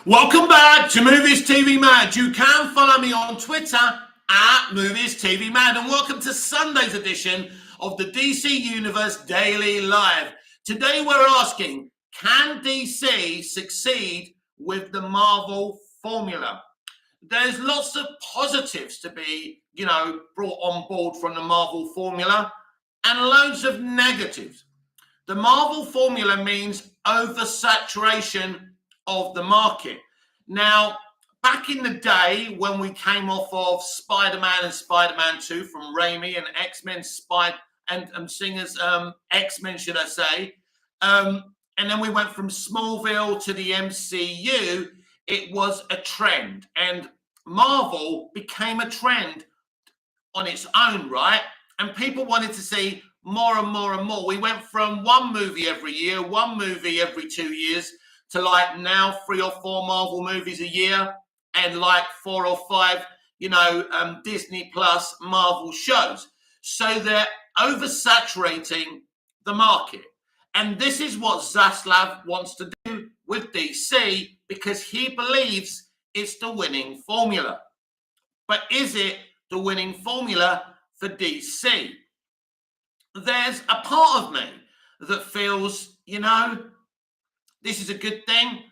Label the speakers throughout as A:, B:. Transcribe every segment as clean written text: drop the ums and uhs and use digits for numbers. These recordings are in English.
A: Welcome back to Movies TV Mad. You can follow me on Twitter at Movies TV Mad, and welcome to Sunday's edition of the DC Universe Daily Live. Today we're asking, can DC succeed with the Marvel formula? There's lots of positives to be, brought on board from the Marvel formula, and loads of negatives. The Marvel formula means oversaturation of the market. Now, back in the day when we came off of Spider-Man and Spider-Man 2 from Raimi and X-Men X-Men, should I say, and then we went from Smallville to the MCU, it was a trend, and Marvel became a trend on its own, right? And people wanted to see more and more and more. We went from one movie every year, one movie every 2 years, to like now 3 or 4 Marvel movies a year, and like 4 or 5, Disney Plus Marvel shows. So they're oversaturating the market. And this is what Zaslav wants to do with DC, because he believes it's the winning formula. But is it the winning formula for DC? There's a part of me that feels, this is a good thing.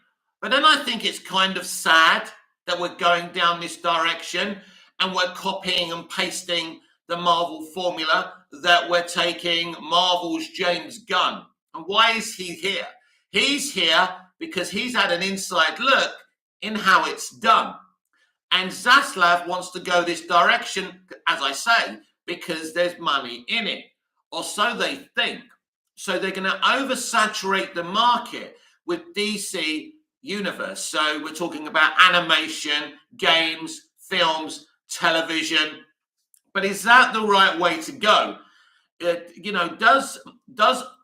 A: But then I think it's kind of sad that we're going down this direction and we're copying and pasting the Marvel formula, that we're taking Marvel's James Gunn. And why is he here? He's here because he's had an inside look in how it's done. And Zaslav wants to go this direction, as I say, because there's money in it, or so they think. So they're going to oversaturate the market with DC Universe. So we're talking about animation, games, films, television. But is that the right way to go? Does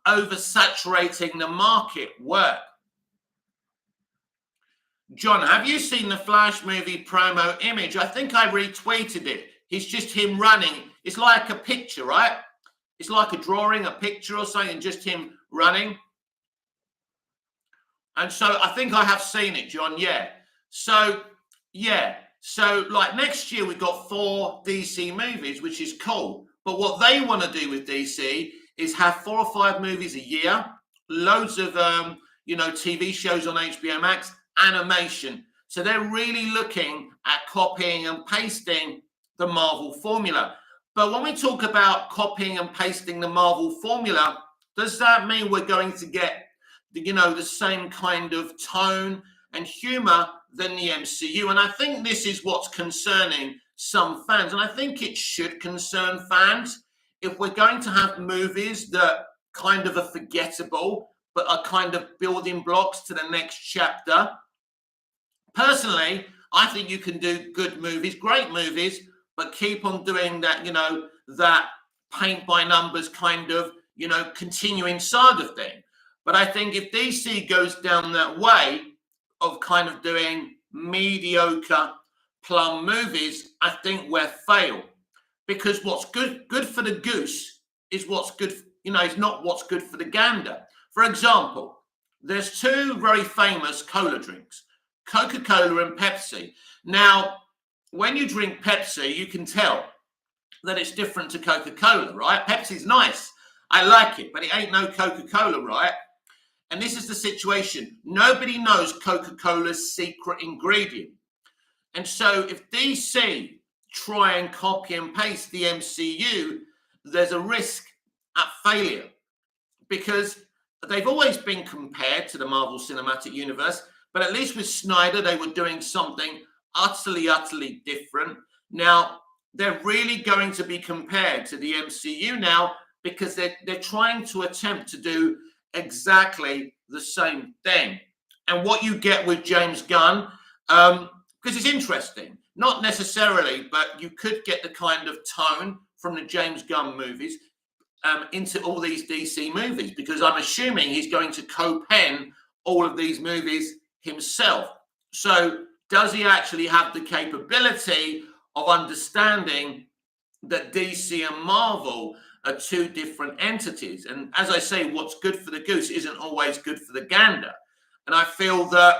A: oversaturating the market work? John, have you seen the Flash movie promo image? I think I retweeted it. It's just him running. It's like a picture, right? It's like a drawing, a picture or something, just him running. And so I think I have seen it, John. Yeah. So like next year we've got 4 DC movies, which is cool. But what they want to do with DC is have 4 or 5 movies a year, loads of TV shows on HBO Max, animation. So they're really looking at copying and pasting the Marvel formula. But when we talk about copying and pasting the Marvel formula, does that mean we're going to get the same kind of tone and humor than the MCU? And I think this is what's concerning some fans, and I think it should concern fans. If we're going to have movies that kind of are forgettable but are kind of building blocks to the next chapter, personally, I think you can do good movies, great movies, but keep on doing that, that paint by numbers kind of, continuing saga thing. But I think if DC goes down that way of kind of doing mediocre plum movies, I think we'll fail. Because what's good for the goose is what's good, is not what's good for the gander. For example, there's 2 very famous cola drinks, Coca-Cola and Pepsi. Now, when you drink Pepsi, you can tell that it's different to Coca-Cola, right? Pepsi's nice. I like it, but it ain't no Coca-Cola, right? And this is the situation. Nobody knows Coca-Cola's secret ingredient. And so if DC try and copy and paste the MCU, there's a risk at failure, because they've always been compared to the Marvel Cinematic Universe, but at least with Snyder, they were doing something utterly different. Now, they're really going to be compared to the MCU now, because they're trying to attempt to do exactly the same thing. And what you get with James Gunn, because it's interesting, not necessarily, but you could get the kind of tone from the James Gunn movies into all these DC movies, because I'm assuming he's going to co-pen all of these movies himself. So does he actually have the capability of understanding that DC and Marvel are two different entities. And as I say, what's good for the goose isn't always good for the gander. And I feel that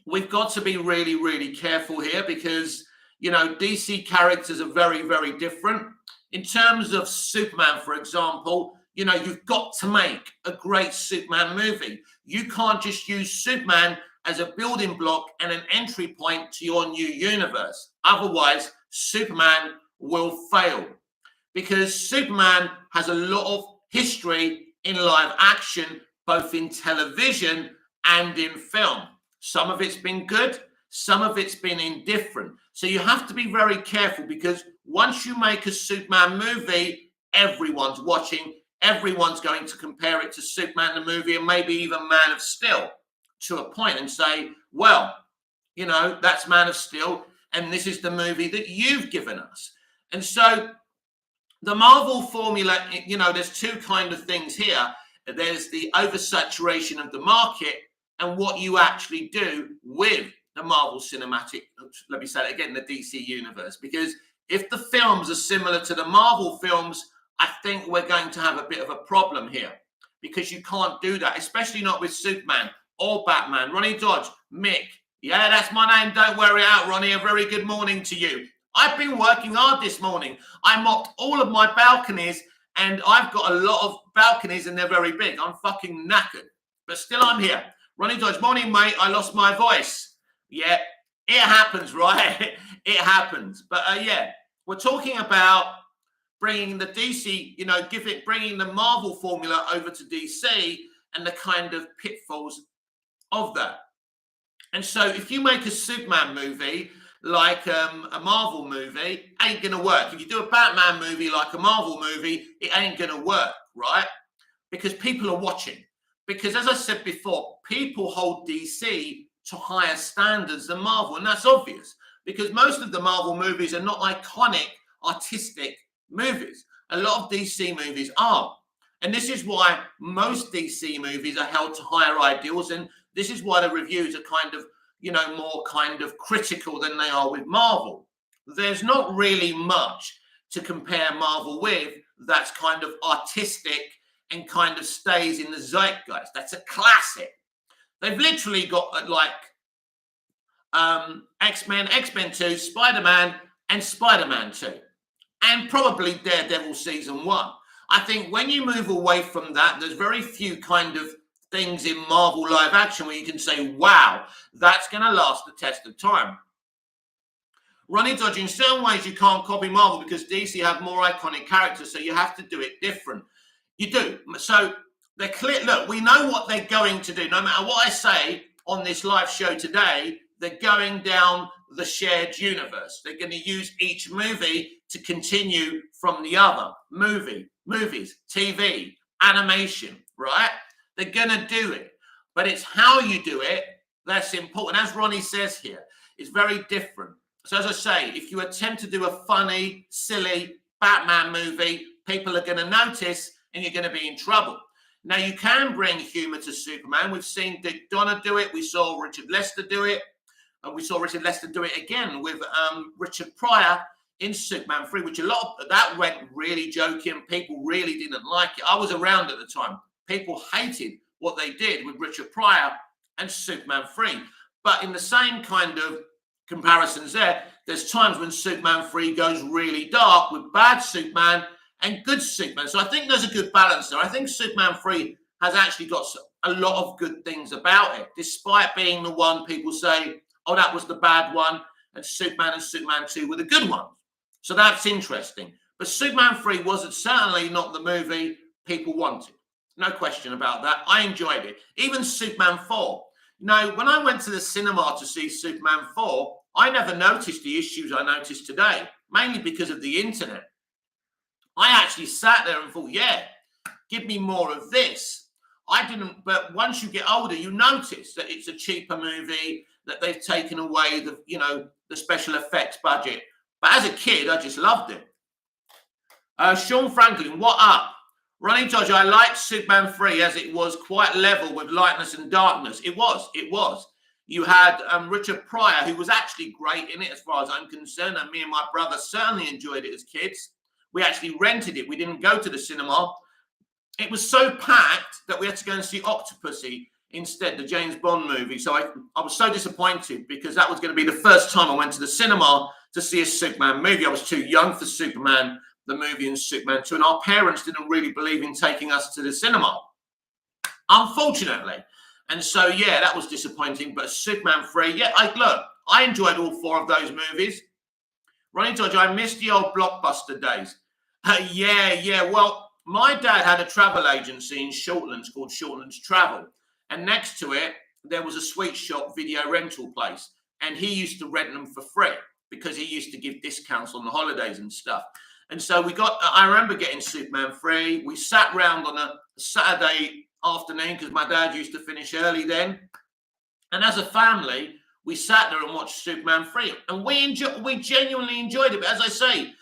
A: we've got to be really, really careful here because, you know, DC characters are very, very different. In terms of Superman, for example, you know, you've got to make a great Superman movie. You can't just use Superman as a building block and an entry point to your new universe. Otherwise, Superman will fail because Superman has a lot of history in live action, both in television and in film. Some of it's been good, some of it's been indifferent. So you have to be very careful because once you make a Superman movie, everyone's watching, everyone's going to compare it to Superman the movie and maybe even Man of Steel to a point and say, well, you know, that's Man of Steel and this is the movie that you've given us. And so the Marvel formula, you know, there's two kind of things here. There's the oversaturation of the market and what you actually do with the Marvel Cinematic, let me say it again, the DC Universe. Because if the films are similar to the Marvel films, I think we're going to have a bit of a problem here. Because you can't do that, especially not with Superman or Batman. Ronnie Dodge, Mick, yeah, that's my name, don't wear it out, Ronnie. A very good morning to you. I've been working hard this morning. I mopped all of my balconies, and I've got a lot of balconies, and they're very big. I'm fucking knackered, but still I'm here. Ronnie Dodge, morning, mate. I lost my voice. Yeah, it happens, right? It happens. But yeah, we're talking about bringing the DC, you know, bringing the Marvel formula over to DC and the kind of pitfalls of that. And so if you make a Superman movie like a Marvel movie, ain't going to work. If you do a Batman movie like a Marvel movie, it ain't going to work, right? Because people are watching. Because as I said before, people hold DC to higher standards than Marvel. And that's obvious because most of the Marvel movies are not iconic, artistic movies. A lot of DC movies are. And this is why most DC movies are held to higher ideals. And this is why the reviews are kind of, you know, more kind of critical than they are with Marvel. There's not really much to compare Marvel with that's kind of artistic and kind of stays in the zeitgeist. That's a classic. They've literally got like X-Men, X-Men 2, Spider-Man, and Spider-Man 2. And probably Daredevil Season 1. I think when you move away from that, there's very few kind of things in Marvel live action where you can say, wow, that's going to last the test of time. Ronnie Dodge, in certain ways you can't copy Marvel because DC have more iconic characters, so you have to do it different. You do. So they're clear. Look, we know what they're going to do. No matter what I say on this live show today, they're going down the shared universe. They're going to use each movie to continue from the other. Movies, TV, animation, right? They're going to do it. But it's how you do it that's important. As Ronnie says here, it's very different. So as I say, if you attempt to do a funny, silly Batman movie, people are going to notice and you're going to be in trouble. Now, you can bring humor to Superman. We've seen Dick Donner do it. We saw Richard Lester do it. And we saw Richard Lester do it again with Richard Pryor in Superman 3, which a lot of that went really joking. People really didn't like it. I was around at the time. People hated what they did with Richard Pryor and Superman 3. But in the same kind of comparisons there's times when Superman 3 goes really dark with bad Superman and good Superman. So I think there's a good balance there. I think Superman 3 has actually got a lot of good things about it, despite being the one people say, oh, that was the bad one, and Superman 2 were the good ones. So that's interesting. But Superman 3 wasn't certainly not the movie people wanted. No question about that. I enjoyed it. Even Superman 4. Now, when I went to the cinema to see Superman 4, I never noticed the issues I noticed today, mainly because of the internet. I actually sat there and thought, yeah, give me more of this. I didn't, but once you get older, you notice that it's a cheaper movie, that they've taken away the, you know, the special effects budget. But as a kid, I just loved it. Sean Franklin, what up? Ronnie Dodge, I liked Superman 3 as it was quite level with lightness and darkness. It was. You had Richard Pryor, who was actually great in it as far as I'm concerned, and me and my brother certainly enjoyed it as kids. We actually rented it. We didn't go to the cinema. It was so packed that we had to go and see Octopussy instead, the James Bond movie. So I was so disappointed because that was going to be the first time I went to the cinema to see a Superman movie. I was too young for Superman, the movie, and Superman 2, and our parents didn't really believe in taking us to the cinema, unfortunately. And so, yeah, that was disappointing. But Superman 3, yeah, I enjoyed all 4 of those movies. Ronnie Dodge, I missed the old blockbuster days. Yeah. Well, my dad had a travel agency in Shortlands called Shortlands Travel. And next to it, there was a sweet shop video rental place. And he used to rent them for free because he used to give discounts on the holidays and stuff. And so I remember getting Superman 3. We sat round on a Saturday afternoon because my dad used to finish early then. And as a family, we sat there and watched Superman 3. And we genuinely enjoyed it. But as I say,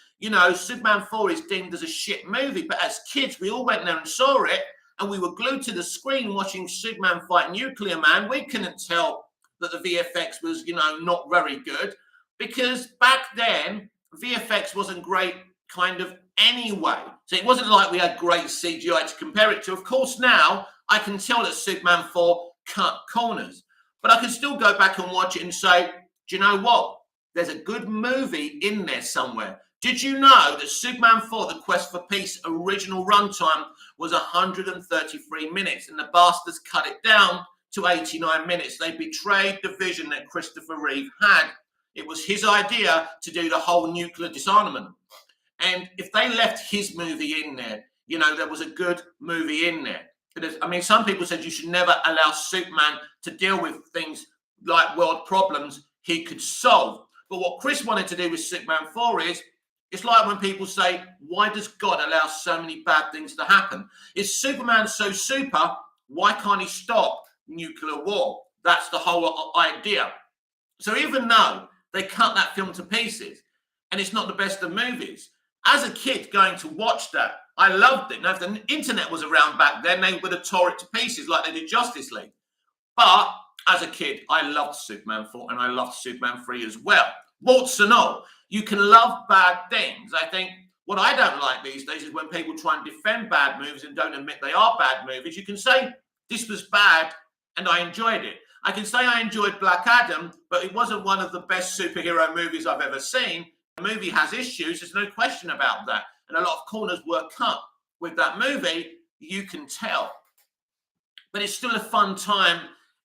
A: Superman 4 is deemed as a shit movie. But as kids, we all went there and saw it. And we were glued to the screen watching Superman fight Nuclear Man. We couldn't tell that the VFX was, not very good. Because back then, VFX wasn't great kind of anyway. So it wasn't like we had great CGI to compare it to. Of course, now I can tell that Superman 4 cut corners. But I can still go back and watch it and say, do you know what? There's a good movie in there somewhere. Did you know that Superman 4, The Quest for Peace original runtime was 133 minutes and the bastards cut it down to 89 minutes? They betrayed the vision that Christopher Reeve had. It was his idea to do the whole nuclear disarmament. And if they left his movie in there, there was a good movie in there. Some people said you should never allow Superman to deal with things like world problems he could solve. But what Chris wanted to do with Superman 4 is, it's like when people say, why does God allow so many bad things to happen? Is Superman so super? Why can't he stop nuclear war? That's the whole idea. So even though they cut that film to pieces, and it's not the best of movies, as a kid going to watch that, I loved it. Now, if the internet was around back then, they would have tore it to pieces like they did Justice League. But as a kid, I loved Superman 4 and I loved Superman 3 as well. Warts and all. You can love bad things. I think what I don't like these days is when people try and defend bad movies and don't admit they are bad movies. You can say, this was bad and I enjoyed it. I can say I enjoyed Black Adam, but it wasn't one of the best superhero movies I've ever seen. The movie has issues. There's no question about that. And a lot of corners were cut with that movie. You can tell. But it's still a fun time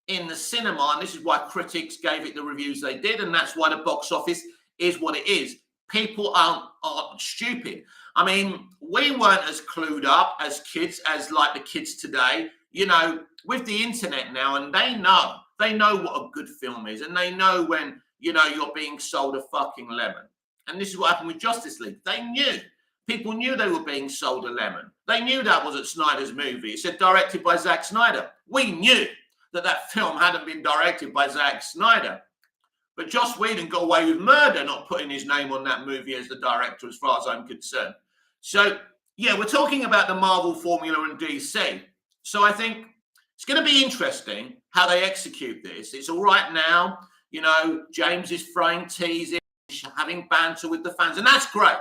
A: in the cinema. And this is why critics gave it the reviews they did. And that's why the box office is what it is. People aren't stupid. We weren't as clued up as kids as like the kids today, with the internet now. And they know what a good film is. And they know when, you're being sold a fucking lemon. And this is what happened with Justice League. They knew. People knew they were being sold a lemon. They knew that wasn't Snyder's movie. It said directed by Zack Snyder. We knew that film hadn't been directed by Zack Snyder. But Joss Whedon got away with murder not putting his name on that movie as the director, as far as I'm concerned. So, yeah, we're talking about the Marvel formula and DC. So I think it's going to be interesting how they execute this. It's all right now. James is throwing teasing, having banter with the fans, and that's great.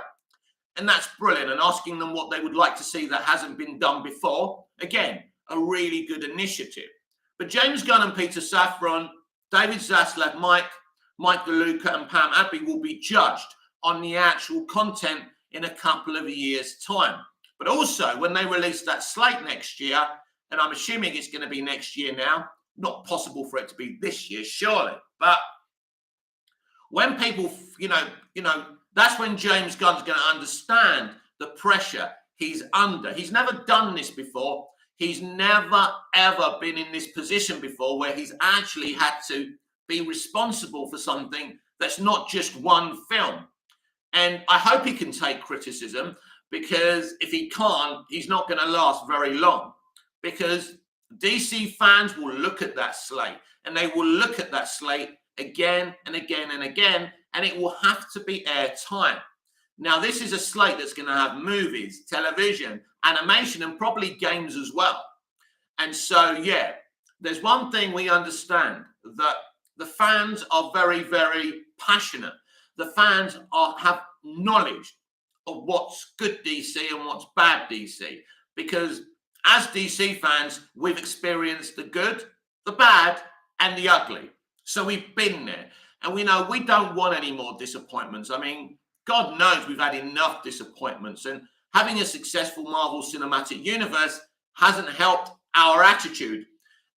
A: And that's brilliant. And asking them what they would like to see that hasn't been done before. Again, a really good initiative. But James Gunn and Peter Safran, David Zaslav, Mike DeLuca and Pam Adley will be judged on the actual content in a couple of years' time. But also, when they release that slate next year, and I'm assuming it's going to be next year now, not possible for it to be this year, surely. But when people, that's when James Gunn's going to understand the pressure he's under. He's never done this before. He's never, ever been in this position before where he's actually had to be responsible for something that's not just one film. And I hope he can take criticism, because if he can't, he's not going to last very long. Because DC fans will look at that slate, and they will look at that slate again and again and again, and it will have to be airtime. Now, this is a slate that's going to have movies, television, animation, and probably games as well. And so, yeah, there's one thing we understand, that The fans are very, very passionate. The fans have knowledge of what's good DC and what's bad DC. Because as DC fans, we've experienced the good, the bad, and the ugly. So we've been there. And we know we don't want any more disappointments. I mean, God knows we've had enough disappointments. And having a successful Marvel Cinematic Universe hasn't helped our attitude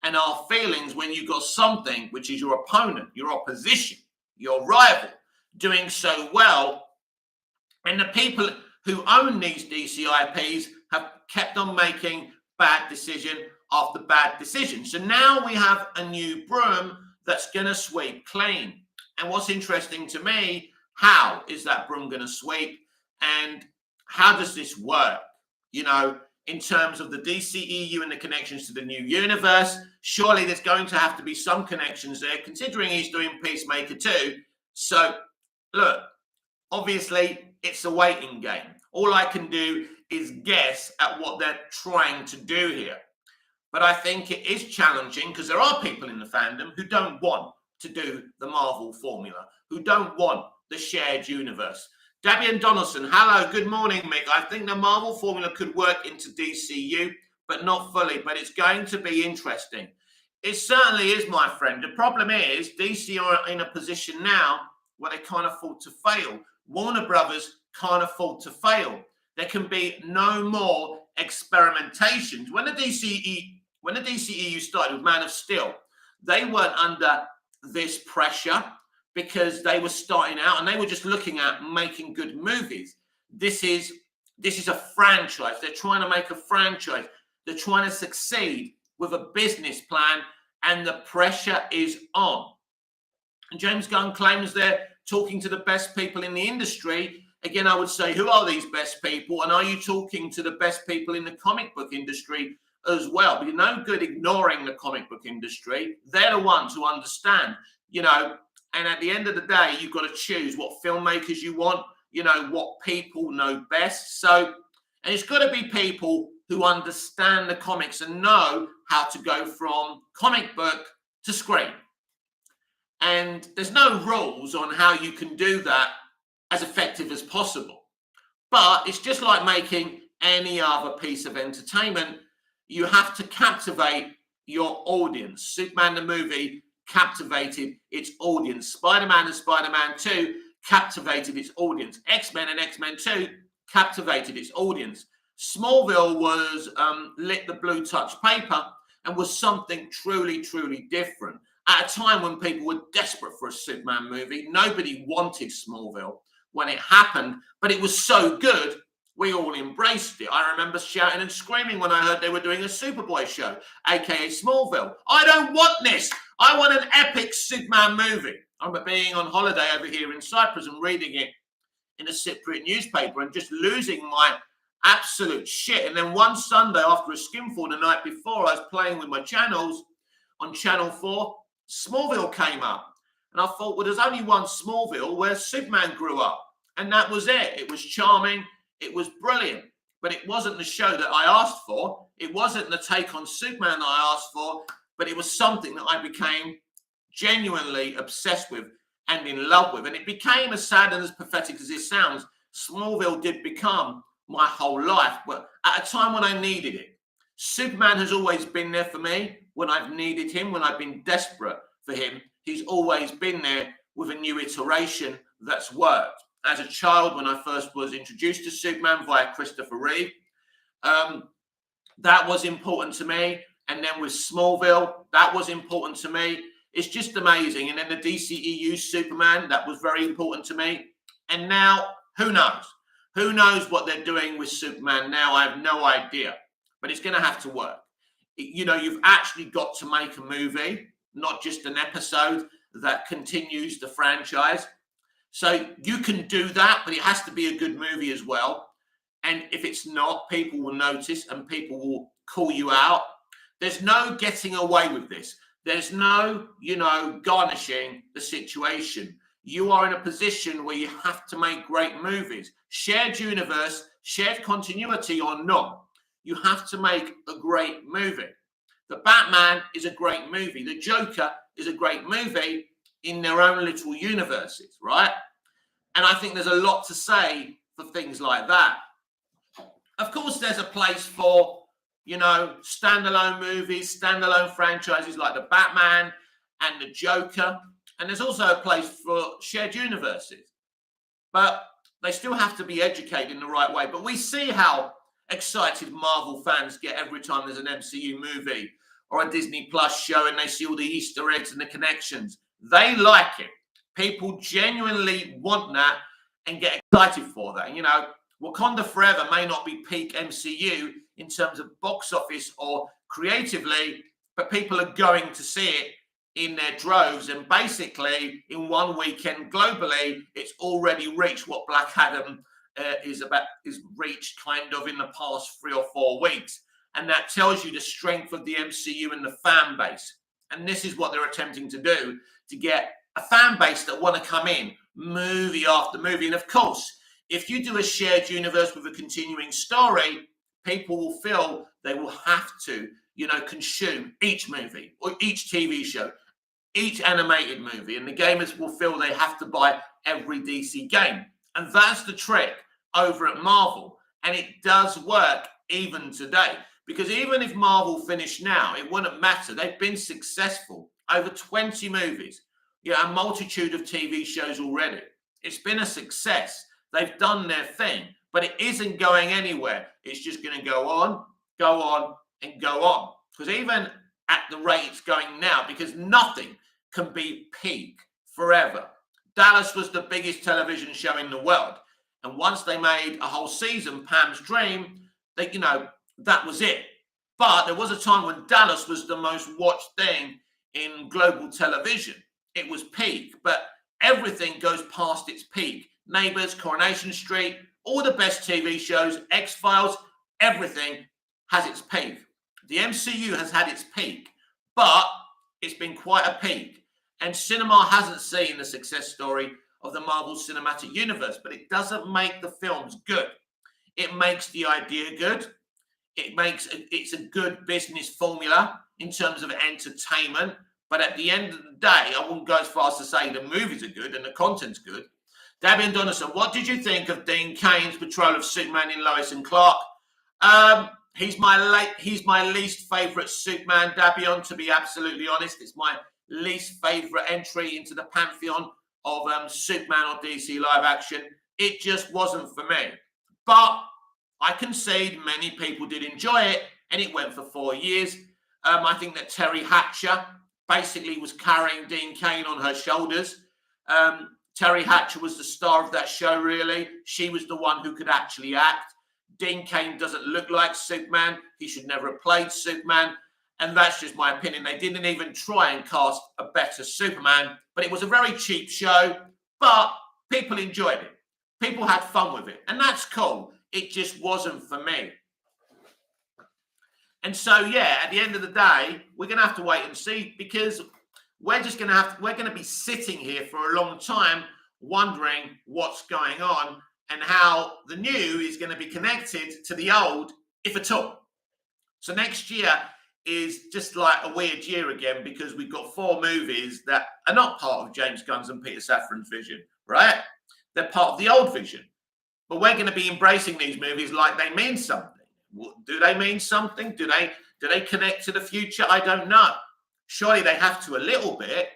A: and our feelings when you've got something which is your opponent, your opposition, your rival doing so well. And the people who own these DC IPs have kept on making bad decision after bad decision. So now we have a new broom that's going to sweep clean. And what's interesting to me, how is that broom going to sweep? And how does this work? You know, in terms of the DCEU and the connections to the new universe, surely there's going to have to be some connections there, considering he's doing Peacemaker too. So, look, obviously, it's a waiting game. All I can do is guess at what they're trying to do here. But I think it is challenging because there are people in the fandom who don't want to do the Marvel formula, who don't want the shared universe. Dabian Donaldson, hello, good morning, Mick. I think the Marvel formula could work into DCU, but not fully, but it's going to be interesting. It certainly is, my friend. The problem is DC are in a position now where they can't afford to fail. Warner Brothers can't afford to fail. There can be no more experimentations. When the DCEU started with Man of Steel, they weren't under this pressure because they were starting out and they were just looking at making good movies. This is a franchise. They're trying to make a franchise. They're trying to succeed with a business plan, and the pressure is on. And James Gunn claims they're talking to the best people in the industry. Again, I would say, who are these best people? And are you talking to the best people in the comic book industry as well? But you're no good ignoring the comic book industry. They're the ones who understand, you know, and at the end of the day, you've got to choose what filmmakers you want, you know, what people know best. So, and it's got to be people who understand the comics and know how to go from comic book to screen. And there's no rules on how you can do that as effective as possible. But it's just like making any other piece of entertainment. You have to captivate your audience. Superman the movie captivated its audience. Spider-Man and Spider-Man 2 captivated its audience. X-Men and X-Men 2 captivated its audience. Smallville was lit the blue touch paper and was something truly, truly different. At a time when people were desperate for a Superman movie, nobody wanted Smallville when it happened, but it was so good, we all embraced it. I remember shouting and screaming when I heard they were doing a Superboy show, aka Smallville. I don't want this. I want an epic Superman movie. I remember being on holiday over here in Cyprus and reading it in a Cypriot newspaper and just losing my absolute shit. And then one Sunday after a skinful the night before, I was playing with my channels on Channel 4. Smallville came up. And I thought, well, there's only one Smallville where Superman grew up. And that was it. It was charming. It was brilliant. But it wasn't the show that I asked for. It wasn't the take on Superman that I asked for. But it was something that I became genuinely obsessed with and in love with. And it became, as sad and as pathetic as it sounds, Smallville did become my whole life. But at a time when I needed it. Superman has always been there for me when I've needed him, when I've been desperate for him. He's always been there with a new iteration that's worked. As a child, when I first was introduced to Superman via Christopher Reeve, that was important to me. And then with Smallville, that was important to me. It's just amazing. And then the DCEU Superman, that was very important to me. And now, who knows? Who knows what they're doing with Superman now? I have no idea. But it's going to have to work. You know, you've actually got to make a movie, not just an episode that continues the franchise. So you can do that, but it has to be a good movie as well. And if it's not, people will notice and people will call you out. There's no getting away with this. There's no, you know, garnishing the situation. You are in a position where you have to make great movies. Shared universe, shared continuity or not, you have to make a great movie. The Batman is a great movie. The Joker is a great movie in their own little universes, right? And I think there's a lot to say for things like that. Of course, there's a place for, standalone movies, standalone franchises like the Batman and the Joker. And there's also a place for shared universes. But they still have to be educated in the right way. But we see how excited Marvel fans get every time there's an MCU movie or a Disney Plus show and they see all the Easter eggs and the connections. They like it. People genuinely want that and get excited for that. Wakanda Forever may not be peak MCU in terms of box office or creatively, but people are going to see it in their droves. And basically, in one weekend globally, it's already reached what Black Adam is reached kind of in the past 3 or 4 weeks. And that tells you the strength of the MCU and the fan base. And this is what they're attempting to do, to get a fan base that want to come in movie after movie. And of course, if you do a shared universe with a continuing story, people will feel they will have to, consume each movie or each TV show, each animated movie. And the gamers will feel they have to buy every DC game. And that's the trick over at Marvel. And it does work even today. Because even if Marvel finished now, it wouldn't matter. They've been successful. Over 20 movies. A multitude of TV shows already. It's been a success. They've done their thing. But it isn't going anywhere. It's just going to go on, and go on. Because even at the rate it's going now, because nothing can be peak forever. Dallas was the biggest television show in the world. And once they made a whole season, Pam's Dream, that was it. But there was a time when Dallas was the most watched thing in global television. It was peak, but everything goes past its peak. Neighbours, Coronation Street, all the best TV shows, X-Files, everything has its peak. The MCU has had its peak, but it's been quite a peak. And cinema hasn't seen the success story of the Marvel Cinematic Universe, but it doesn't make the films good. It makes the idea good. It's a good business formula in terms of entertainment. But at the end of the day, I wouldn't go as far as to say the movies are good and the content's good. Dabian Donaldson, what did you think of Dean Cain's portrayal of Superman in Lois and Clark? He's my least favourite Superman, Dabian, to be absolutely honest. It's my least favourite entry into the pantheon of Superman or DC live action. It just wasn't for me. But I concede many people did enjoy it, and it went for 4 years. I think that Terry Hatcher basically was carrying Dean Cain on her shoulders. Terry Hatcher was the star of that show, really. She was the one who could actually act. Dean Cain doesn't look like Superman. He should never have played Superman. And that's just my opinion. They didn't even try and cast a better Superman. But it was a very cheap show. But people enjoyed it. People had fun with it. And that's cool. It just wasn't for me. And so, yeah, at the end of the day, we're going to have to wait and see, because we're going to be sitting here for a long time wondering what's going on and how the new is going to be connected to the old, if at all. So next year is just like a weird year again, because we've got 4 movies that are not part of James Gunn's and Peter Safran's vision, right? They're part of the old vision. But we're going to be embracing these movies like they mean something. Do they mean something? Do they connect to the future? I don't know. Surely they have to a little bit,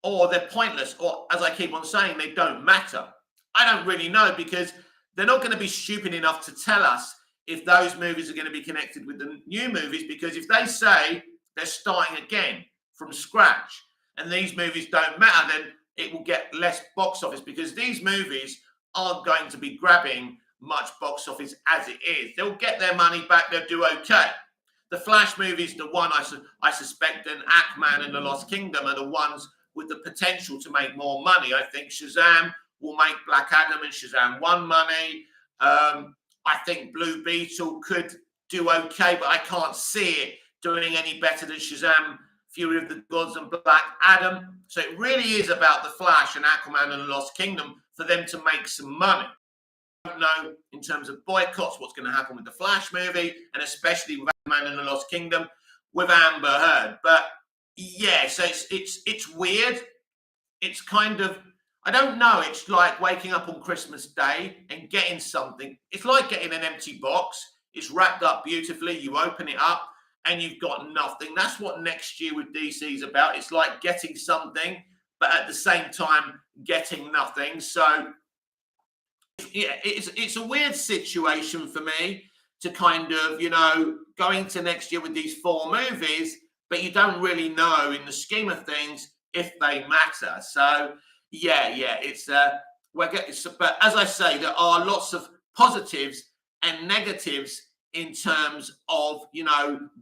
A: or they're pointless, or as I keep on saying, they don't matter. I don't really know, because they're not going to be stupid enough to tell us if those movies are going to be connected with the new movies, because if they say they're starting again from scratch and these movies don't matter, then it will get less box office, because these movies aren't going to be grabbing much box office as it is. They'll get their money back. They'll do okay. The Flash movies, the one I suspect, and Aquaman and the Lost Kingdom are the ones with the potential to make more money. I think Shazam will make Black Adam and Shazam 1 money. I think Blue Beetle could do okay, but I can't see it doing any better than Shazam, Fury of the Gods, and Black Adam. So it really is about the Flash and Aquaman and the Lost Kingdom for them to make some money. know in terms of boycotts what's going to happen with the Flash movie, and especially with Man in the Lost Kingdom with Amber Heard. But yeah, so it's weird. It's kind of, I don't know. It's like waking up on Christmas Day and getting something. It's like getting an empty box. It's wrapped up beautifully. You open it up and you've got nothing. That's what next year with DC is about. It's like getting something, but at the same time getting nothing. So yeah, it's a weird situation for me to kind of, go into next year with these 4 movies, but you don't really know in the scheme of things if they matter. So yeah, but as I say, there are lots of positives and negatives in terms of,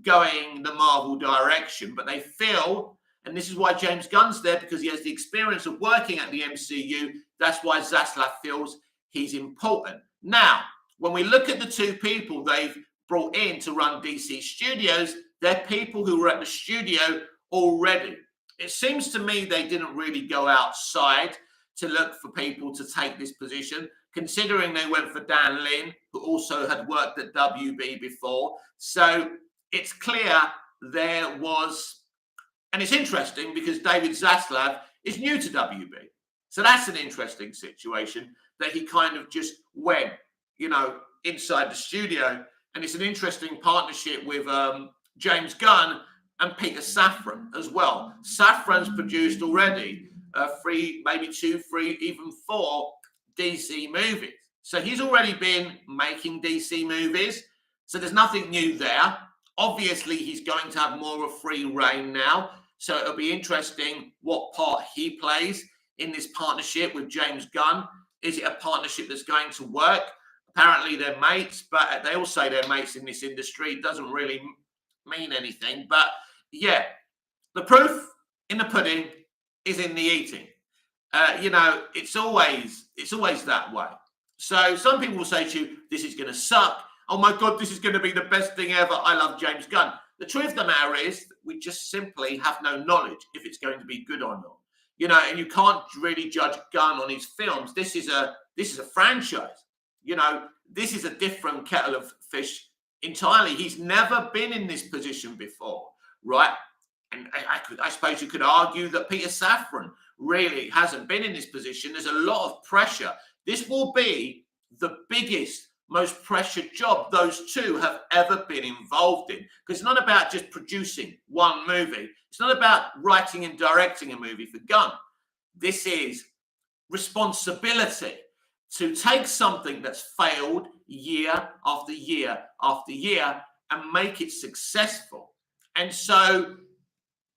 A: going the Marvel direction, but they feel, and this is why James Gunn's there, because he has the experience of working at the MCU. That's why Zaslav feels he's important. Now, when we look at the 2 people they've brought in to run DC Studios, they're people who were at the studio already. It seems to me they didn't really go outside to look for people to take this position, considering they went for Dan Lin, who also had worked at WB before. So it's clear there was, and it's interesting because David Zaslav is new to WB. So that's an interesting situation that he kind of just went, inside the studio. And it's an interesting partnership with James Gunn and Peter Safran as well. Safran's produced already 3, maybe 2, 3, even 4 DC movies. So he's already been making DC movies. So there's nothing new there. Obviously, he's going to have more of free reign now. So it'll be interesting what part he plays in this partnership with James Gunn. Is it a partnership that's going to work? Apparently they're mates, but they all say they're mates in this industry. It doesn't really mean anything. But yeah, the proof in the pudding is in the eating. It's always that way. So some people will say to you, this is going to suck. Oh my God, this is going to be the best thing ever. I love James Gunn. The truth of the matter is we just simply have no knowledge if it's going to be good or not. And you can't really judge Gunn on his films. This is a franchise. This is a different kettle of fish entirely. He's never been in this position before, right? And I suppose you could argue that Peter Safran really hasn't been in this position. There's a lot of pressure. This will be the biggest, most pressured job those 2 have ever been involved in. Because it's not about just producing one movie. It's not about writing and directing a movie for Gunn. This is responsibility to take something that's failed year after year after year and make it successful. And so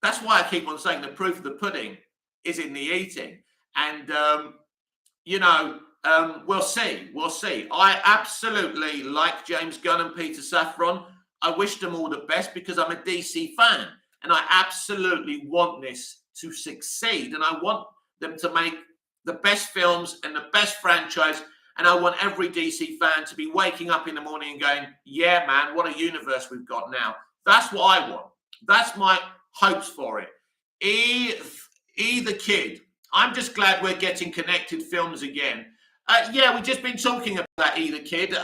A: that's why I keep on saying the proof of the pudding is in the eating. And, we'll see. We'll see. I absolutely like James Gunn and Peter Safran. I wish them all the best because I'm a DC fan. And I absolutely want this to succeed. And I want them to make the best films and the best franchise. And I want every DC fan to be waking up in the morning and going, yeah, man, what a universe we've got now. That's what I want. That's my hopes for it. The Kid. I'm just glad we're getting connected films again. We've just been talking about the Kid.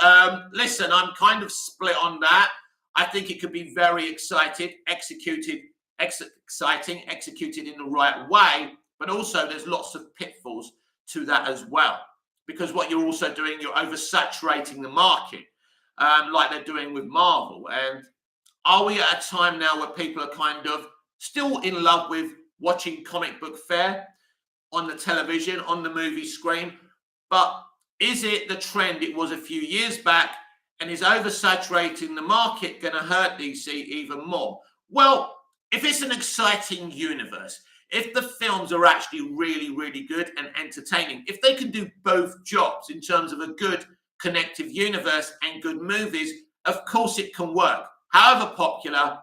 A: Listen, I'm kind of split on that. I think it could be very executed in the right way, but also there's lots of pitfalls to that as well. Because what you're also doing, you're oversaturating the market, like they're doing with Marvel. And are we at a time now where people are kind of still in love with watching comic book fare on the television, on the movie screen? But is it the trend it was a few years back? And is oversaturating the market going to hurt DC even more? Well, if it's an exciting universe, if the films are actually really, really good and entertaining, if they can do both jobs in terms of a good connective universe and good movies, of course it can work. However popular,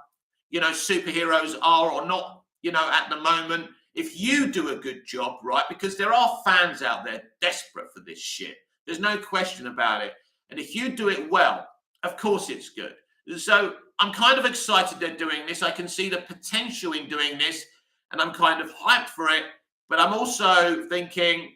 A: superheroes are or not, at the moment, if you do a good job, right, because there are fans out there desperate for this shit. There's no question about it. And if you do it well, of course it's good. So I'm kind of excited they're doing this. I can see the potential in doing this, and I'm kind of hyped for it. But I'm also thinking,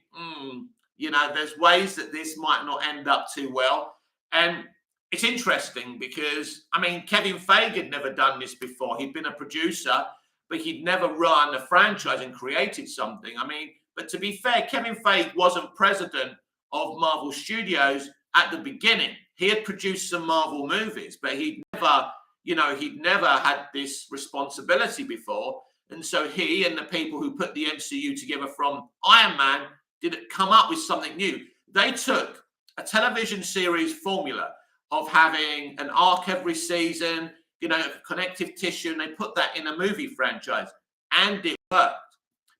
A: You know, there's ways that this might not end up too well. And it's interesting because, I mean, Kevin Feige had never done this before. He'd been a producer, but he'd never run a franchise and created something. I mean, but to be fair, Kevin Feige wasn't president of Marvel Studios at the beginning. He had produced some Marvel movies, but he'd never had this responsibility before. And so he and the people who put the MCU together from Iron Man didn't come up with something new. They took a television series formula of having an arc every season, you know, connective tissue, and they put that in a movie franchise, and it worked.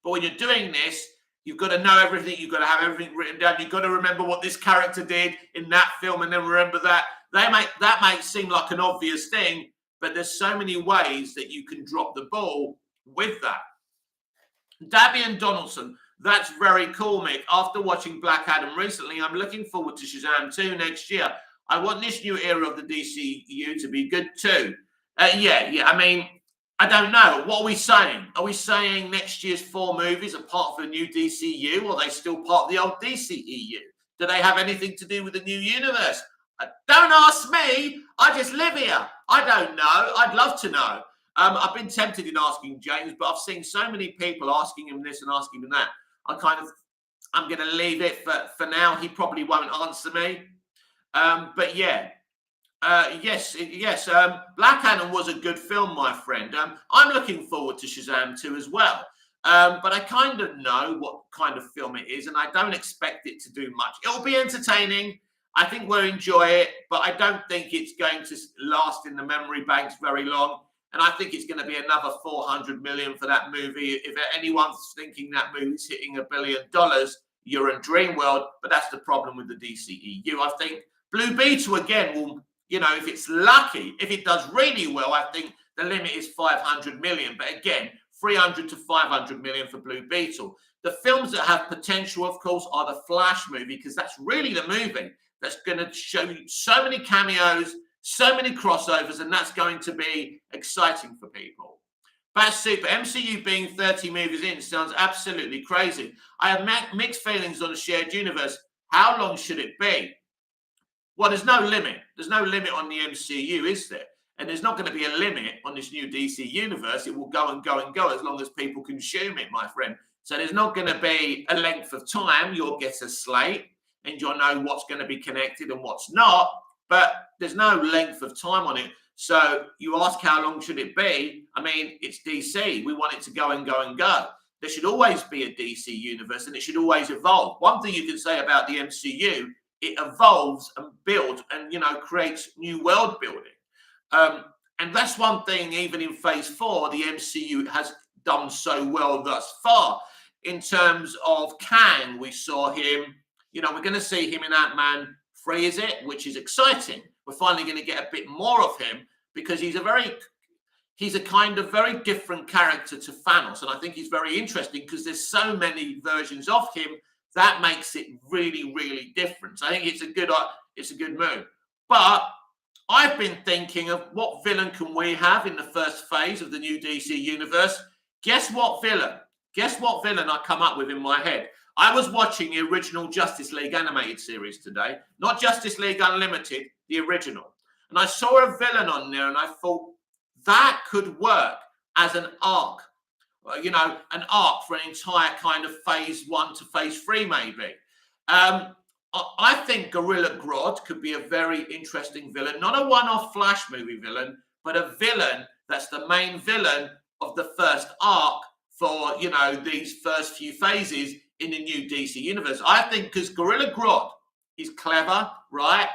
A: But when you're doing this, you've got to know everything. You've got to have everything written down. You've got to remember what this character did in that film, and then remember that. That might seem like an obvious thing, but there's so many ways that you can drop the ball with that. Dabian Donaldson, that's very cool, Mick. After watching Black Adam recently, I'm looking forward to Shazam 2 next year. I want this new era of the DCU to be good too. Yeah. I mean, I don't know. What are we saying? Are we saying next year's 4 movies are part of the new DCU, or are they still part of the old DCEU? Do they have anything to do with the new universe? Don't ask me. I just live here. I don't know. I'd love to know. I've been tempted in asking James, but I've seen so many people asking him this and asking him that. I'm going to leave it for now. He probably won't answer me. But yeah, yes. Black Adam was a good film, my friend. I'm looking forward to Shazam 2 as well. But I kind of know what kind of film it is, and I don't expect it to do much. It'll be entertaining. I think we'll enjoy it, but I don't think it's going to last in the memory banks very long. And I think it's going to be another $400 million for that movie. If anyone's thinking that movie's hitting $1 billion, you're in dream world. But that's the problem with the DCEU. I think Blue Beetle, again, will, you know, if it's lucky, if it does really well, I think the limit is 500 million. But again, 300 to 500 million for Blue Beetle. The films that have potential, of course, are the Flash movie, because that's really the movie that's going to show you so many cameos, so many crossovers, and that's going to be exciting for people. But super. MCU being 30 movies in sounds absolutely crazy. I have mixed feelings on a shared universe. How long should it be? Well, there's no limit. There's no limit on the MCU, is there? And there's not going to be a limit on this new DC universe. It will go and go and go as long as people consume it, my friend. So there's not going to be a length of time. You'll get a slate and you'll know what's going to be connected and what's not. But there's no length of time on it. So you ask how long should it be? I mean, it's DC. We want it to go and go and go. There should always be a DC universe, and it should always evolve. One thing you can say about the MCU, it evolves and builds and, you know, creates new world building. And that's one thing, even in phase 4, the MCU has done so well thus far. In terms of Kang, we saw him, you know, we're going to see him in Ant-Man 3, is it? Which is exciting. We're finally going to get a bit more of him, because he's a kind of very different character to Thanos. And I think he's very interesting because there's so many versions of him that makes it really, really different. So I think it's a good move. But I've been thinking of what villain can we have in the first phase of the new DC universe. Guess what villain? Guess what villain I come up with in my head? I was watching the original Justice League animated series today, not Justice League Unlimited, the original. And I saw a villain on there and I thought that could work as an arc, you know, an arc for an entire kind of phase 1 to phase 3 maybe. I think Gorilla Grodd could be a very interesting villain, not a one-off Flash movie villain, but a villain that's the main villain of the first arc for, you know, these first few phases in the new DC universe. I think because Gorilla Grodd is clever, right?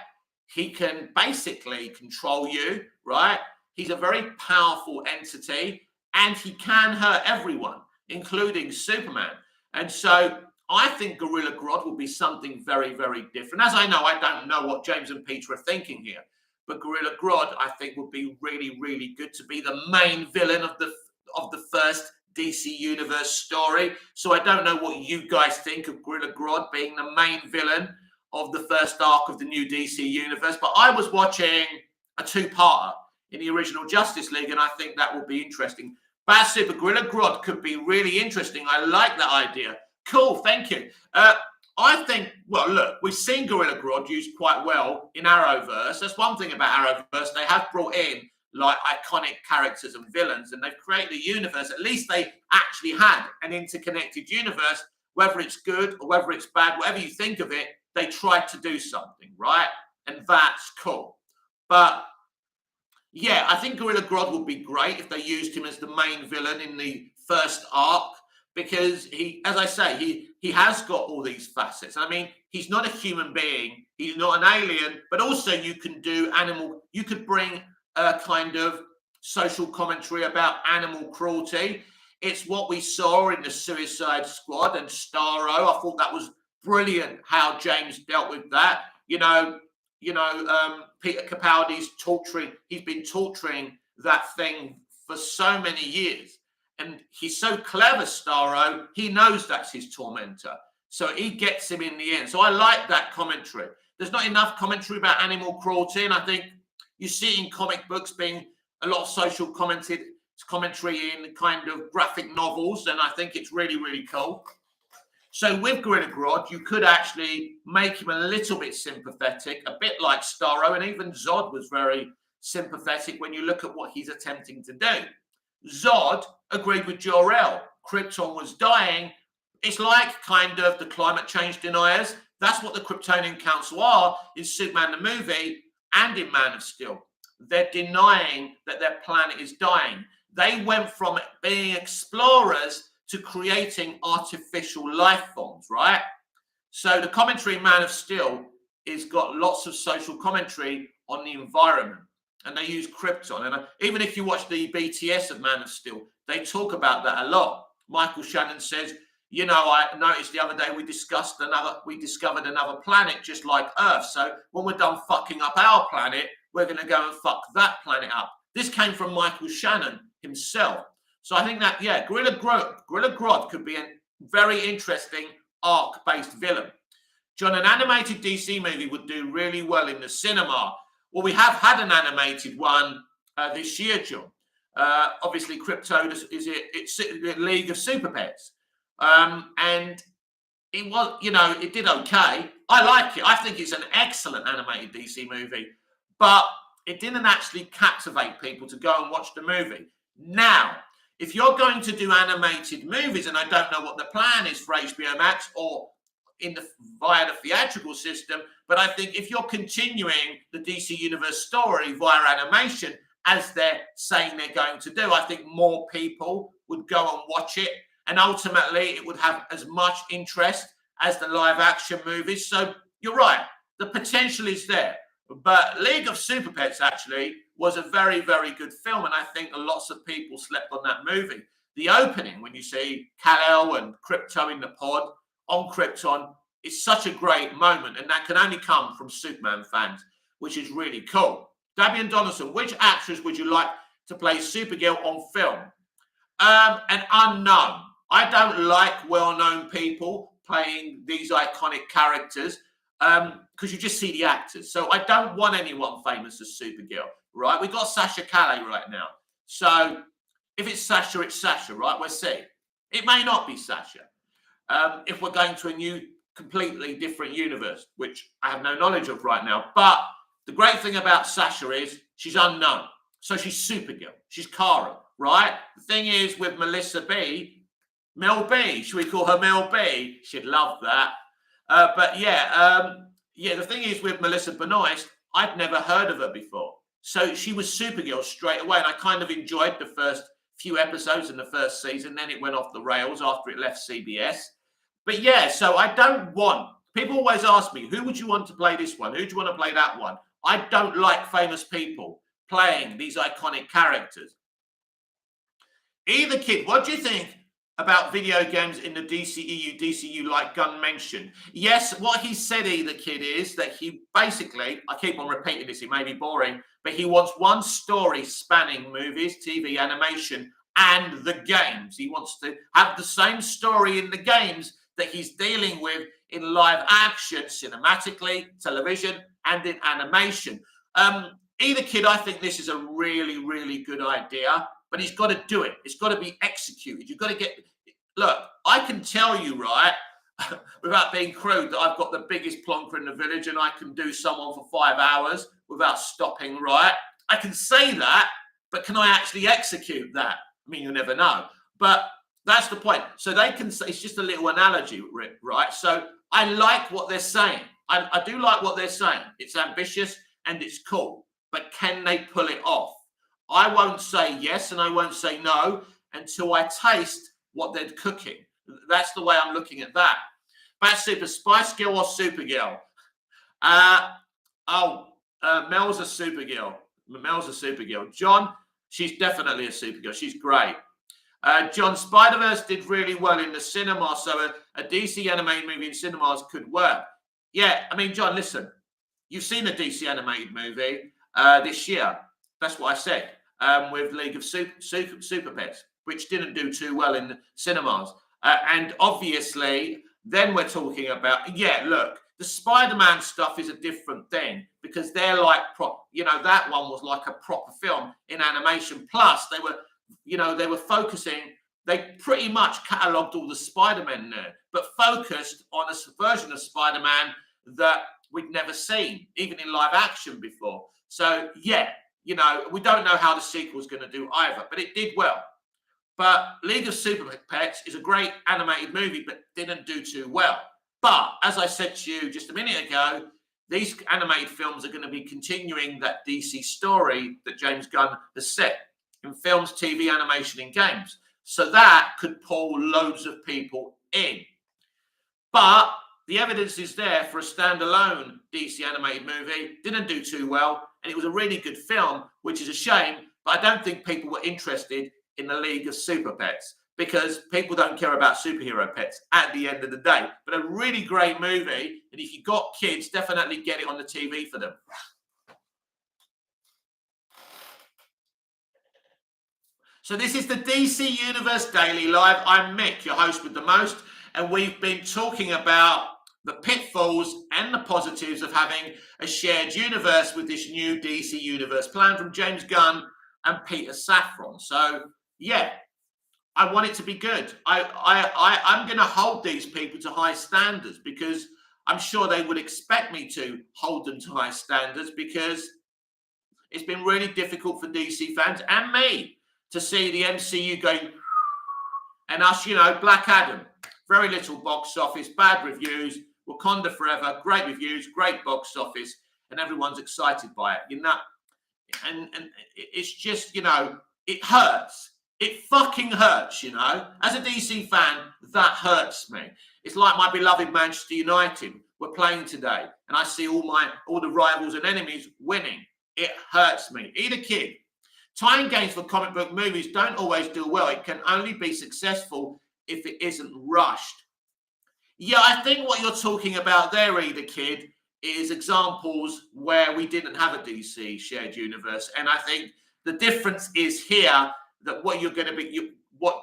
A: He can basically control you, right? He's a very powerful entity and he can hurt everyone, including Superman. And so I think Gorilla Grodd will be something very, very different. As I don't know what James and Peter are thinking here, but Gorilla Grodd, I think, would be really, really good to be the main villain of the first DC Universe story. So I don't know what you guys think of Gorilla Grodd being the main villain of the first arc of the new DC Universe, but I was watching a 2-parter in the original Justice League, and I think that will be interesting. Bad Super Gorilla Grodd could be really interesting. I like that idea. Cool, thank you. I think, well, look, we've seen Gorilla Grodd used quite well in Arrowverse. That's one thing about Arrowverse. They have brought in like iconic characters and villains, and they've created a universe. At least they actually had an interconnected universe. Whether it's good or whether it's bad, whatever you think of it, they tried to do something, right? And that's cool. But yeah, I think Gorilla Grodd would be great if they used him as the main villain in the first arc, because he, as I say, he has got all these facets. I mean, he's not a human being, he's not an alien, but also you can do you could bring a kind of social commentary about animal cruelty. It's what we saw in the Suicide Squad and Starro. I thought that was brilliant how James dealt with that. Peter Capaldi's torturing. He's been torturing that thing for so many years, and he's so clever, Starro. He knows that's his tormentor, so he gets him in the end. So I like that commentary. There's not enough commentary about animal cruelty, and I think you see in comic books being a lot of social commentary in kind of graphic novels, and I think it's really, really cool. So with Gorilla Grodd, you could actually make him a little bit sympathetic, a bit like Starro, and even Zod was very sympathetic when you look at what he's attempting to do. Zod agreed with Jor-El. Krypton was dying. It's like kind of the climate change deniers. That's what the Kryptonian Council are in Superman the movie and in Man of Steel. They're denying that their planet is dying. They went from being explorers to creating artificial life forms, right? So the commentary in Man of Steel is got lots of social commentary on the environment, and they use Krypton. And even if you watch the BTS of Man of Steel, they talk about that a lot. Michael Shannon says, I noticed the other day we discovered another planet just like Earth. So when we're done fucking up our planet, we're going to go and fuck that planet up. This came from Michael Shannon himself. So I think that, Gorilla Grodd could be a very interesting arc-based villain. John, an animated DC movie would do really well in the cinema. Well, we have had an animated one this year, John. Obviously, Krypto it's League of Super Pets. And it was, it did okay. I like it. I think it's an excellent animated DC movie. But it didn't actually captivate people to go and watch the movie. Now, if you're going to do animated movies, and I don't know what the plan is for HBO Max or via the theatrical system, but I think if you're continuing the DC Universe story via animation, as they're saying they're going to do, I think more people would go and watch it, and ultimately it would have as much interest as the live action movies. So you're right, the potential is there. But League of Super Pets actually was a very, very good film, and I think lots of people slept on that movie. The opening, when you see Kal-El and Krypto in the pod on Krypton, is such a great moment, and that can only come from Superman fans, which is really cool. Dabian Donaldson, which actress would you like to play Supergirl on film? An unknown. I don't like well-known people playing these iconic characters, because you just see the actors. So I don't want anyone famous as Supergirl, right? We've got Sasha Calle right now. So if it's Sasha, right? We'll see. It may not be Sasha. If we're going to a new, completely different universe, which I have no knowledge of right now. But the great thing about Sasha is she's unknown. So she's Supergirl. She's Kara, right? The thing is with Melissa B, Mel B, should we call her Mel B? She'd love that. The thing is with Melissa Benoist, I'd never heard of her before. So she was Supergirl straight away. And I kind of enjoyed the first few episodes in the first season. Then it went off the rails after it left CBS. But yeah, so I don't want, people always ask me, who would you want to play this one? Who do you want to play that one? I don't like famous people playing these iconic characters. Either Kid, what do you think about video games in the DCEU, like Gunn mentioned? Yes, what he said, Either Kid, is that he basically, I keep on repeating this, it may be boring, but he wants one story spanning movies, TV, animation, and the games. He wants to have the same story in the games that he's dealing with in live action, cinematically, television, and in animation. Either Kid, I think this is a really, really good idea, but he's got to do it. It's got to be executed. You've got to look, I can tell you, right, without being crude, that I've got the biggest plonker in the village and I can do someone for 5 hours without stopping, right? I can say that, but can I actually execute that? I mean, you never know. But that's the point. So they can say, it's just a little analogy, right? So I like what they're saying. I do like what they're saying. It's ambitious and it's cool. But can they pull it off? I won't say yes and I won't say no until I taste what they're cooking. That's the way I'm looking at that. Bat Super, Spice Girl or Supergirl? Mel's a Supergirl. Mel's a Supergirl. John, she's definitely a Supergirl. She's great. John, Spider-Verse did really well in the cinema, so a DC animated movie in cinemas could work. Yeah, I mean, John, listen, you've seen a DC animated movie this year. That's what I said, with League of Super Pets, which didn't do too well in the cinemas. And obviously, then we're talking about, yeah, look, the Spider-Man stuff is a different thing because they're like, that one was like a proper film in animation. Plus, they were focusing, they pretty much catalogued all the Spider-Man there, but focused on a version of Spider-Man that we'd never seen, even in live action before. So, yeah, we don't know how the sequel is going to do either, but it did well. But League of Super Pets is a great animated movie, but didn't do too well. But as I said to you just a minute ago, these animated films are going to be continuing that DC story that James Gunn has set in films, TV, animation, and games. So that could pull loads of people in. But the evidence is there for a standalone DC animated movie. Didn't do too well, and it was a really good film, which is a shame. But I don't think people were interested in the League of Super Pets because people don't care about superhero pets at the end of the day. But a really great movie, and if you've got kids, definitely get it on the TV for them. So this is the DC Universe Daily Live. I'm Mick, your host with the most, and we've been talking about the pitfalls and the positives of having a shared universe with this new DC Universe plan from James Gunn and Peter Safran. So, yeah, I want it to be good. I'm going to hold these people to high standards because I'm sure they would expect me to hold them to high standards because it's been really difficult for DC fans and me to see the MCU going and us, Black Adam, very little box office, bad reviews, Wakanda Forever, great reviews, great box office, and everyone's excited by it, and it's just, it hurts. It fucking hurts, As a DC fan, that hurts me. It's like my beloved Manchester United were playing today, and I see all the rivals and enemies winning. It hurts me. Either kid. Tie-in games for comic book movies don't always do well. It can only be successful if it isn't rushed. Yeah, I think what you're talking about there, Either Kid, is examples where we didn't have a DC shared universe. And I think the difference is here that what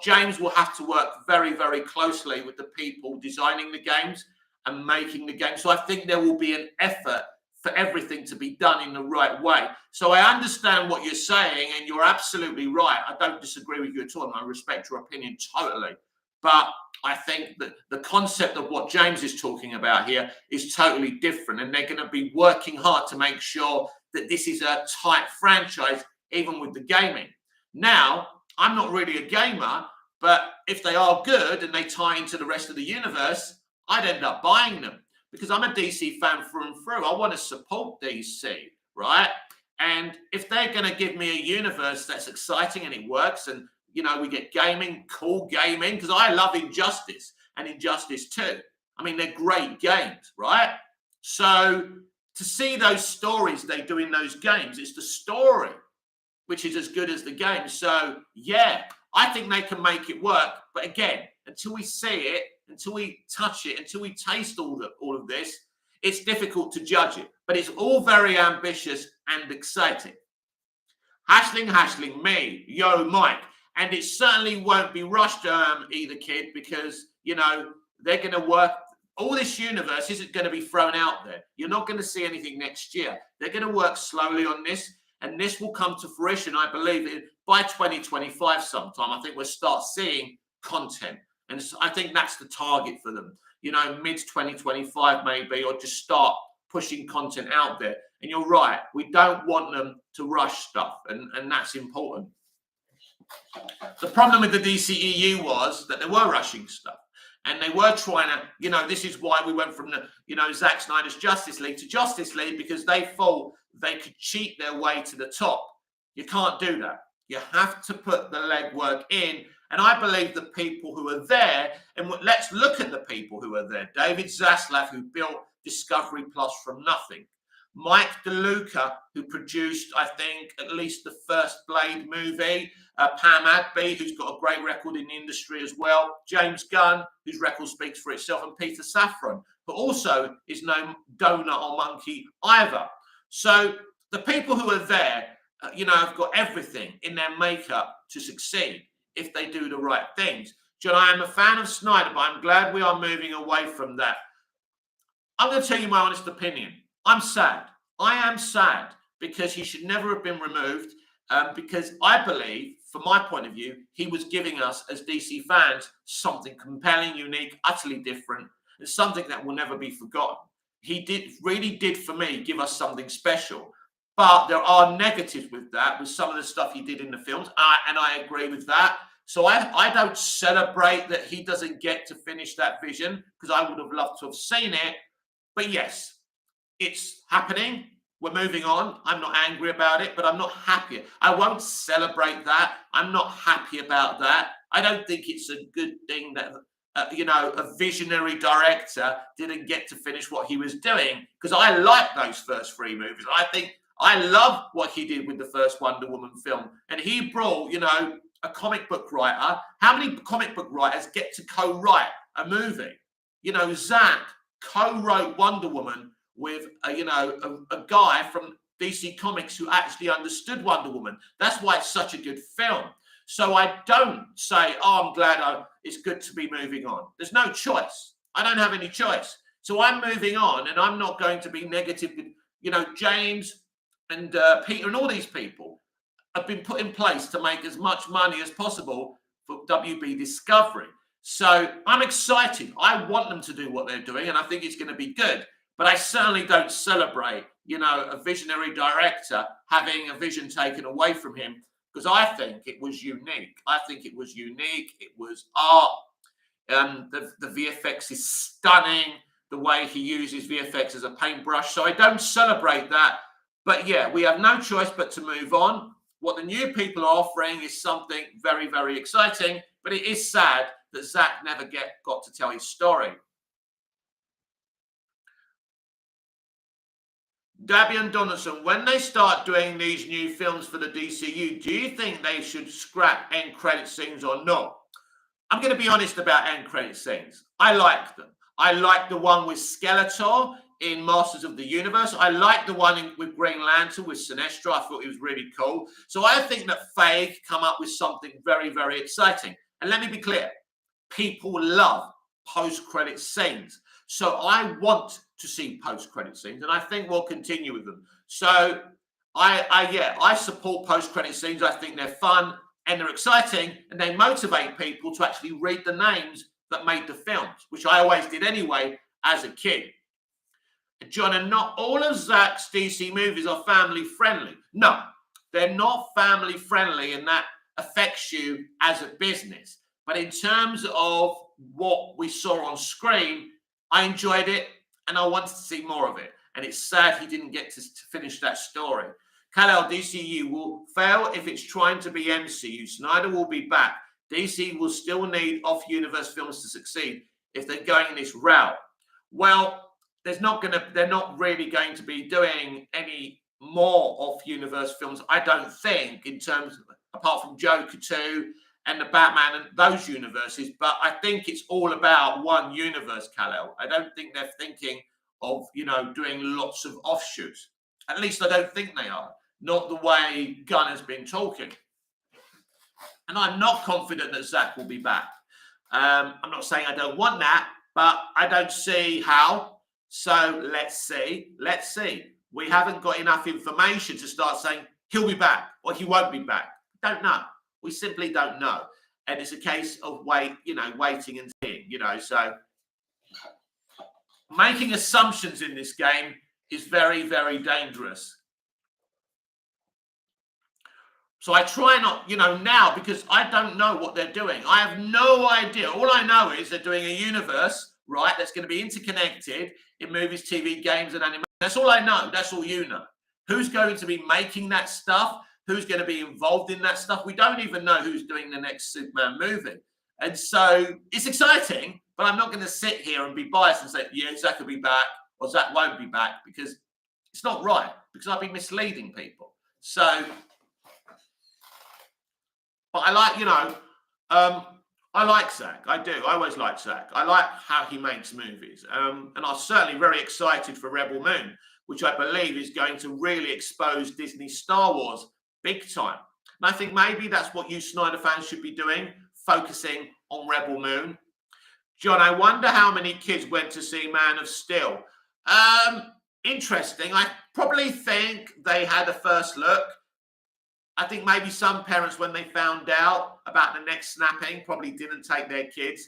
A: James will have to work very, very closely with the people designing the games and making the game. So I think there will be an effort for everything to be done in the right way. So I understand what you're saying, and you're absolutely right. I don't disagree with you at all, and I respect your opinion totally. But I think that the concept of what James is talking about here is totally different, and they're going to be working hard to make sure that this is a tight franchise, even with the gaming. Now, I'm not really a gamer, but if they are good and they tie into the rest of the universe, I'd end up buying them because I'm a DC fan through and through. I want to support DC, right? And if they're going to give me a universe that's exciting and it works, and we get gaming, cool gaming, because I love Injustice and Injustice 2. I mean, they're great games, right? So to see those stories they do in those games, it's the story which is as good as the game. So, yeah, I think they can make it work. But again, until we see it, until we touch it, until we taste all of this, it's difficult to judge it. But it's all very ambitious and exciting. Hashling, me, yo, Mike. And it certainly won't be rushed, Either Kid, because, they're going to work. All this universe isn't going to be thrown out there. You're not going to see anything next year. They're going to work slowly on this, and this will come to fruition, I believe, by 2025 sometime. I think we'll start seeing content. And I think that's the target for them, you know, mid 2025 maybe, or just start pushing content out there. And you're right, we don't want them to rush stuff, and that's important. The problem with the DCEU was that they were rushing stuff. And they were trying to, you know, this is why we went from the, you know, Zack Snyder's Justice League to Justice League, because they thought they could cheat their way to the top. You can't do that. You have to put the legwork in. And I believe the people who are there, and let's look at the people who are there. David Zaslav, who built Discovery Plus from nothing. Mike DeLuca, who produced, I think, at least the first Blade movie. Pam Adby, who's got a great record in the industry as well. James Gunn, whose record speaks for itself. And Peter Safran, who also is no donut or monkey either. So the people who are there, you know, have got everything in their makeup to succeed if they do the right things. John, I am a fan of Snyder, but I'm glad we are moving away from that. I'm going to tell you my honest opinion. I'm sad. I am sad because he should never have been removed, because I believe, from my point of view, he was giving us, as DC fans, something compelling, unique, utterly different, and something that will never be forgotten. He really did, for me, give us something special. But there are negatives with that, with some of the stuff he did in the films, and I agree with that. So I don't celebrate that he doesn't get to finish that vision, because I would have loved to have seen it. But yes, it's happening. We're moving on. I'm not angry about it, but I'm not happy. I won't celebrate that. I'm not happy about that. I don't think it's a good thing that, you know, a visionary director didn't get to finish what he was doing, because I like those first three movies. I think I love what he did with the first Wonder Woman film. And he brought, you know, a comic book writer. How many comic book writers get to co-write a movie? You know, Zack co-wrote Wonder Woman with a guy from DC Comics who actually understood Wonder Woman. That's why it's such a good film. So I don't say, oh, I'm glad it's good to be moving on. There's no choice. I don't have any choice. So I'm moving on, and I'm not going to be negative. You know, James and Peter and all these people have been put in place to make as much money as possible for WB Discovery. So I'm excited. I want them to do what they're doing, and I think it's going to be good. But I certainly don't celebrate, you know, a visionary director having a vision taken away from him, because I think it was unique. I think it was unique. It was art. The VFX is stunning, the way he uses VFX as a paintbrush. So I don't celebrate that. But yeah, we have no choice but to move on. What the new people are offering is something very, very exciting. But it is sad that Zack never got to tell his story. Dabian Donaldson, when they start doing these new films for the DCU, do you think they should scrap end credit scenes or not? I'm going to be honest about end credit scenes. I like them. I like the one with Skeletor in Masters of the Universe. I like the one with Green Lantern with Sinestro. I thought it was really cool. So I think that Feige come up with something very, very exciting. And let me be clear, people love post-credit scenes. So I want to see post-credit scenes, and I think we'll continue with them. So I support post-credit scenes. I think they're fun and they're exciting, and they motivate people to actually read the names that made the films, which I always did anyway as a kid. John, and not all of Zack's DC movies are family friendly. No, they're not family friendly, and that affects you as a business. But in terms of what we saw on screen, I enjoyed it, and I wanted to see more of it. And it's sad he didn't get to finish that story. Kal-El, DCU will fail if it's trying to be MCU. Snyder will be back. DC will still need off-universe films to succeed if they're going this route. Well, they're not really going to be doing any more off-universe films, I don't think, in terms of, apart from Joker 2 and the Batman and those universes. But I think it's all about one universe, Kal-El. I don't think they're thinking of, doing lots of offshoots. At least I don't think they are. Not the way Gunn has been talking. And I'm not confident that Zack will be back. I'm not saying I don't want that, but I don't see how. So let's see. Let's see. We haven't got enough information to start saying he'll be back or he won't be back. Don't know. We simply don't know. and it's a case of waiting and seeing. So making assumptions in this game is very, very dangerous. So I try not, now, because I don't know what they're doing. I have no idea. All I know is they're doing a universe, right, that's going to be interconnected in movies, TV, games, and animation. That's all I know. That's all you know. Who's going to be making that stuff? Who's going to be involved in that stuff? We don't even know who's doing the next Superman movie. And so it's exciting, but I'm not going to sit here and be biased and say, yeah, Zack will be back or Zack won't be back, because it's not right, because I'll be misleading people. So, but I like, I like Zack. I do. I always like Zack. I like how he makes movies. And I'm certainly very excited for Rebel Moon, which I believe is going to really expose Disney Star Wars big time. And I think maybe that's what you Snyder fans should be doing, focusing on Rebel Moon. John, I wonder how many kids went to see Man of Steel. Interesting. I probably think they had a first look. I think maybe some parents, when they found out about the neck snapping, probably didn't take their kids.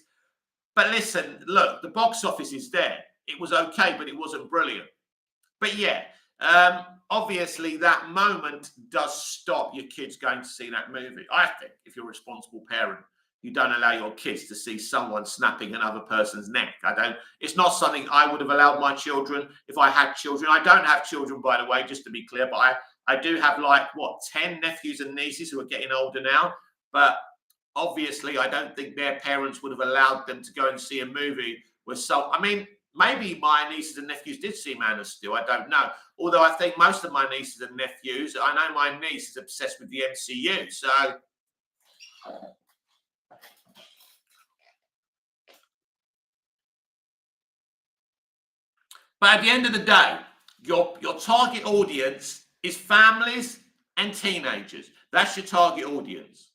A: But listen, look, the box office is there. It was okay, but it wasn't brilliant. But yeah, obviously that moment does stop your kids going to see that movie. I think if you're a responsible parent, you don't allow your kids to see someone snapping another person's neck. It's not something I would have allowed my children if I had children. I don't have children, by the way, just to be clear, but I do have 10 nephews and nieces who are getting older now. But obviously, I don't think their parents would have allowed them to go and see a movie where maybe my nieces and nephews did see Man of Steel. I don't know. Although I think most of my nieces and nephews, I know my niece is obsessed with the MCU. So, but at the end of the day, your target audience is families and teenagers. That's your target audience.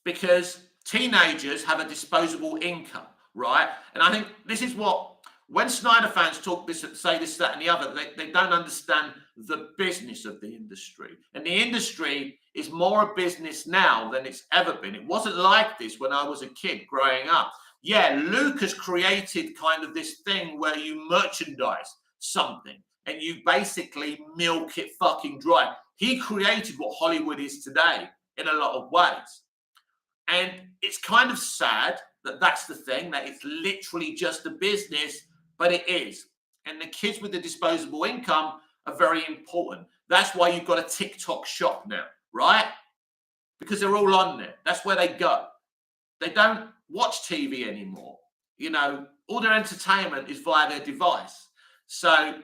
A: Because teenagers have a disposable income, right? And I think this is what, when Snyder fans talk this, say this, that, and the other, they don't understand the business of the industry. And the industry is more a business now than it's ever been. It wasn't like this when I was a kid growing up. Yeah, Lucas created kind of this thing where you merchandise something and you basically milk it fucking dry. He created what Hollywood is today in a lot of ways. And it's kind of sad that that's the thing, that it's literally just a business, but it is. And the kids with the disposable income are very important. That's why you've got a TikTok shop now, right? Because they're all on there. That's where they go. They don't watch TV anymore. All their entertainment is via their device. So,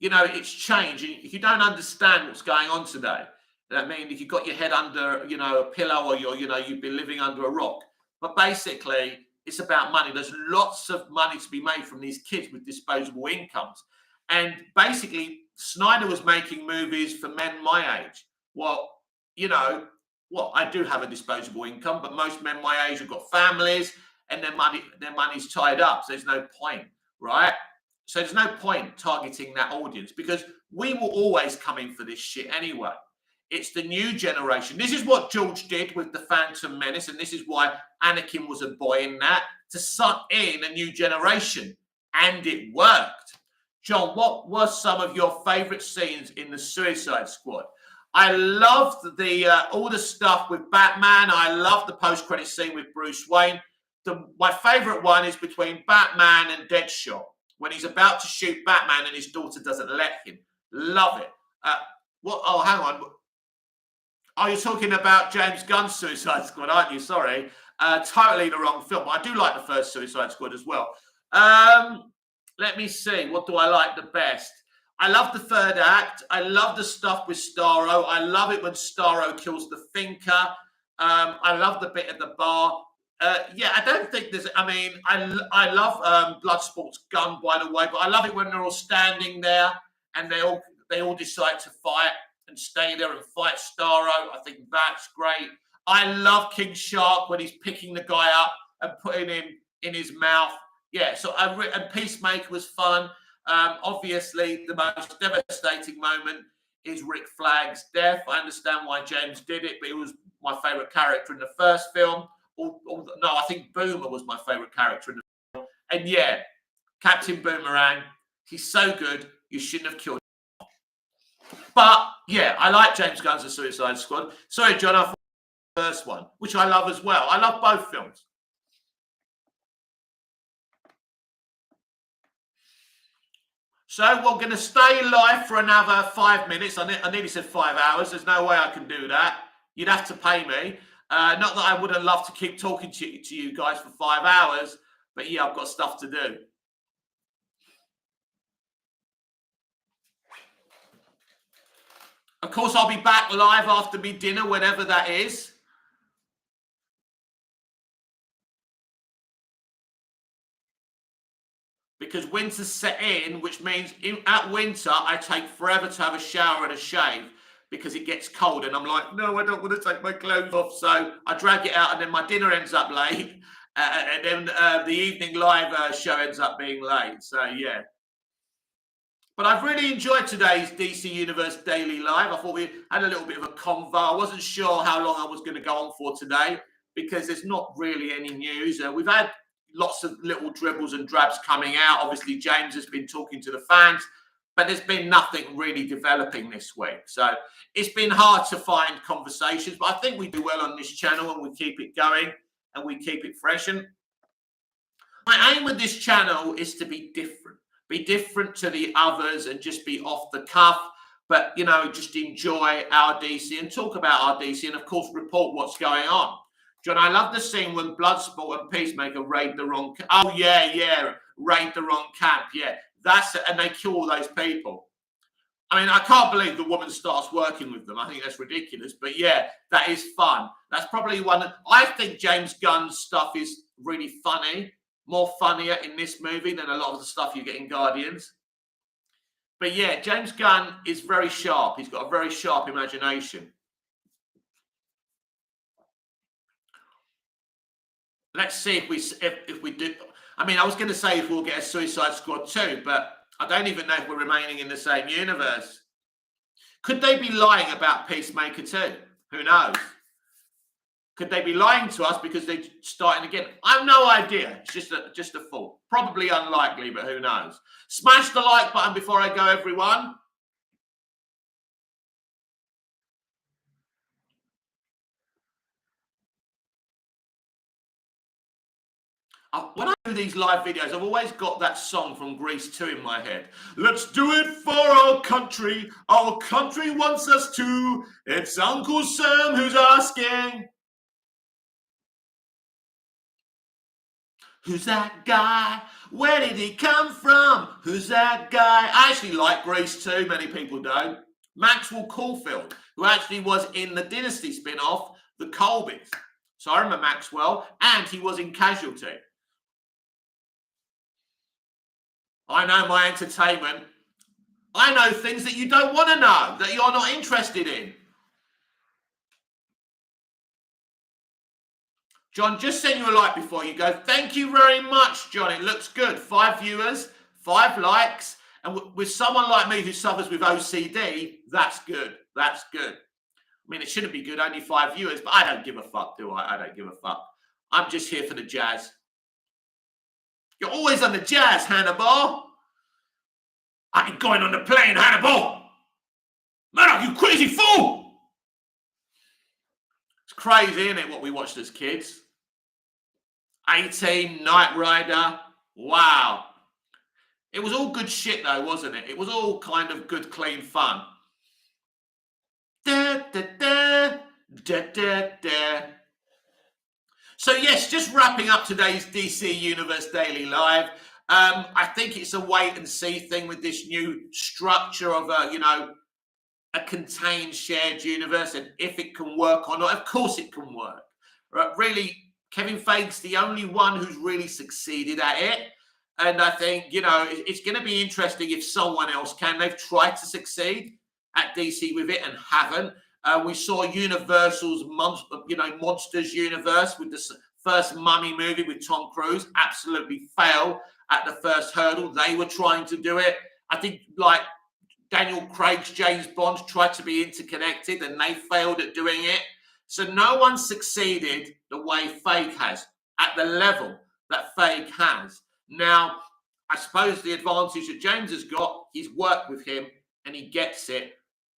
A: it's changed. If you don't understand what's going on today, I mean, if you've got your head under, a pillow, or you've been living under a rock. But basically, it's about money. There's lots of money to be made from these kids with disposable incomes. And basically, Snyder was making movies for men my age. Well, I do have a disposable income, but most men my age have got families and their money's tied up. So there's no point, right? So there's no point targeting that audience, because we will always come in for this shit anyway. It's the new generation. This is what George did with The Phantom Menace, and this is why Anakin was a boy in that, to suck in a new generation. And it worked. John, what were some of your favourite scenes in The Suicide Squad? I loved all the stuff with Batman. I loved the post-credit scene with Bruce Wayne. My favourite one is between Batman and Deadshot, when he's about to shoot Batman and his daughter doesn't let him. Love it. Hang on. Oh, you're talking about James Gunn's Suicide Squad, aren't you? Sorry. Totally the wrong film. I do like the first Suicide Squad as well. Let me see. What do I like the best? I love the third act. I love the stuff with Starro. I love it when Starro kills the thinker. I love the bit at the bar. I don't think there's... I love Bloodsport's gun, by the way, but I love it when they're all standing there and they all decide to fight and stay there and fight Starro. I think that's great. I love King Shark when he's picking the guy up and putting him in his mouth. Yeah, and Peacemaker was fun. Obviously, the most devastating moment is Rick Flagg's death. I understand why James did it, but he was my favourite character in the first film. No, I think Boomer was my favourite character in the film. And yeah, Captain Boomerang, he's so good, you shouldn't have killed him. But yeah, I like James Gunn's The Suicide Squad. Sorry, John, I thought the first one, which I love as well. I love both films. So we're going to stay live for another 5 minutes. I nearly said 5 hours. There's no way I can do that. You'd have to pay me. Not that I wouldn't love to keep talking to you guys for 5 hours, but yeah, I've got stuff to do. Of course, I'll be back live after me dinner, whenever that is. Because winter's set in, which means at winter, I take forever to have a shower and a shave because it gets cold. And I'm like, no, I don't want to take my clothes off. So I drag it out and then my dinner ends up late. And then the evening live show ends up being late. So, yeah. But I've really enjoyed today's DC Universe Daily Live. I thought we had a little bit of a convo. I wasn't sure how long I was going to go on for today because there's not really any news. We've had lots of little dribbles and drabs coming out. Obviously, James has been talking to the fans, but there's been nothing really developing this week. So it's been hard to find conversations, but I think we do well on this channel and we keep it going and we keep it fresh. And my aim with this channel is to be different to the others and just be off the cuff, but, you know, just enjoy our DC and talk about our DC and, of course, report what's going on. John, I love the scene when Bloodsport and Peacemaker raid the wrong camp. Oh, yeah, raid the wrong camp. Yeah, that's it. And they kill all those people. I mean, I can't believe the woman starts working with them. I think that's ridiculous. But yeah, that is fun. That's probably one. I think James Gunn's stuff is really funny, more funnier in this movie than a lot of the stuff you get in Guardians. But yeah, James Gunn is very sharp. He's got a very sharp imagination. Let's see if we do. I mean, I was going to say if we'll get a Suicide Squad 2, but I don't even know if we're remaining in the same universe. Could they be lying about Peacemaker 2? Who knows? Could they be lying to us because they're starting again? I have no idea. It's just a thought. Probably unlikely, but who knows? Smash the like button before I go, everyone. When I do these live videos, I've always got that song from Grease 2 in my head. Let's do it for our country. Our country wants us to. It's Uncle Sam who's asking. Who's that guy? Where did he come from? Who's that guy? I actually like Grease 2. Many people don't. Maxwell Caulfield, who actually was in the Dynasty spin-off, The Colbys. So I remember Maxwell, and he was in Casualty. I know my entertainment. I know things that you don't want to know, that you're not interested in. John, just send you a like before you go. Thank you very much, John. It looks good. 5 viewers, 5 likes. And with someone like me who suffers with OCD, that's good. That's good. I mean, it shouldn't be good, only 5 viewers, but I don't give a fuck, do I? I don't give a fuck. I'm just here for the jazz. You're always on the jazz, Hannibal. I ain't going on the plane, Hannibal. Murdoch, you crazy fool. It's crazy, isn't it, what we watched as kids? A-Team, Knight Rider. Wow. It was all good shit, though, wasn't it? It was all kind of good, clean fun. Da, da, da, da, da, da. So, yes, just wrapping up today's DC Universe Daily Live. I think it's a wait-and-see thing with this new structure of a contained shared universe, and if it can work or not. Of course it can work. Really, Kevin Feige's the only one who's really succeeded at it. And I think, it's going to be interesting if someone else can. They've tried to succeed at DC with it and haven't. We saw Universal's Monsters Universe with the first Mummy movie with Tom Cruise absolutely fail at the first hurdle. They were trying to do it. I think, Daniel Craig's James Bond tried to be interconnected and they failed at doing it. So no one succeeded the way Feige has, at the level that Feige has. Now, I suppose the advantage that James has got, he's worked with him and he gets it.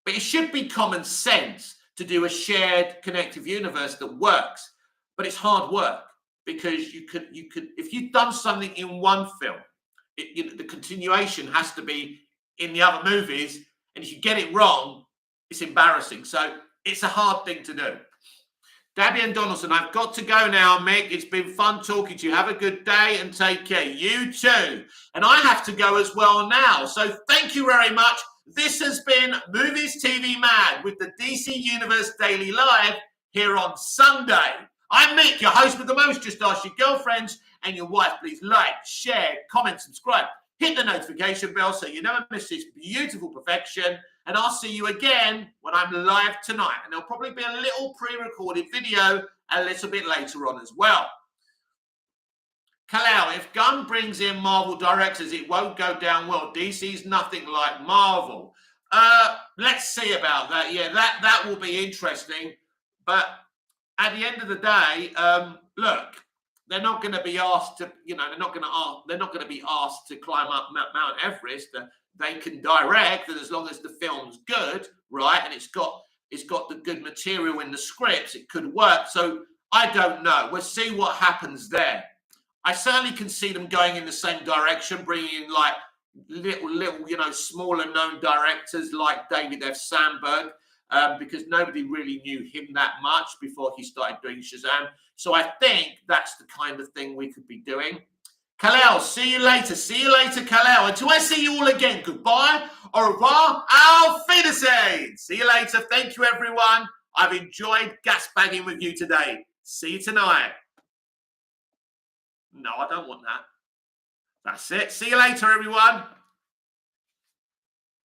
A: But it should be common sense to do a shared connective universe that works. But it's hard work because you could, if you've done something in one film, the continuation has to be in the other movies, and if you get it wrong, it's embarrassing. So it's a hard thing to do. Dabian Donaldson, I've got to go now, Mick. It's been fun talking to you. Have a good day and take care. You too. And I have to go as well now. So thank you very much. This has been Movies TV Mad with the DC Universe Daily Live here on Sunday. I'm Mick, your host with the most. Just ask your girlfriends and your wife, please like, share, comment, subscribe. Hit the notification bell so you never miss this beautiful perfection. And I'll see you again when I'm live tonight. And there'll probably be a little pre-recorded video a little bit later on as well. Kalal, if Gunn brings in Marvel directors, it won't go down well. DC's nothing like Marvel. Let's see about that. Yeah, that will be interesting. But at the end of the day, look, they're not going to be asked to, they're not going to be asked to climb up Mount Everest. They can direct, and as long as the film's good, right, and it's got the good material in the scripts, it could work. So I don't know. We'll see what happens there. I certainly can see them going in the same direction, bringing in like little, smaller known directors like David F. Sandberg, because nobody really knew him that much before he started doing Shazam. So I think that's the kind of thing we could be doing. Kalel, see you later. See you later, Kalel. Until I see you all again, goodbye, au revoir, auf Wiedersehen. See you later. Thank you, everyone. I've enjoyed gas bagging with you today. See you tonight. No, I don't want that. That's it. See you later, everyone.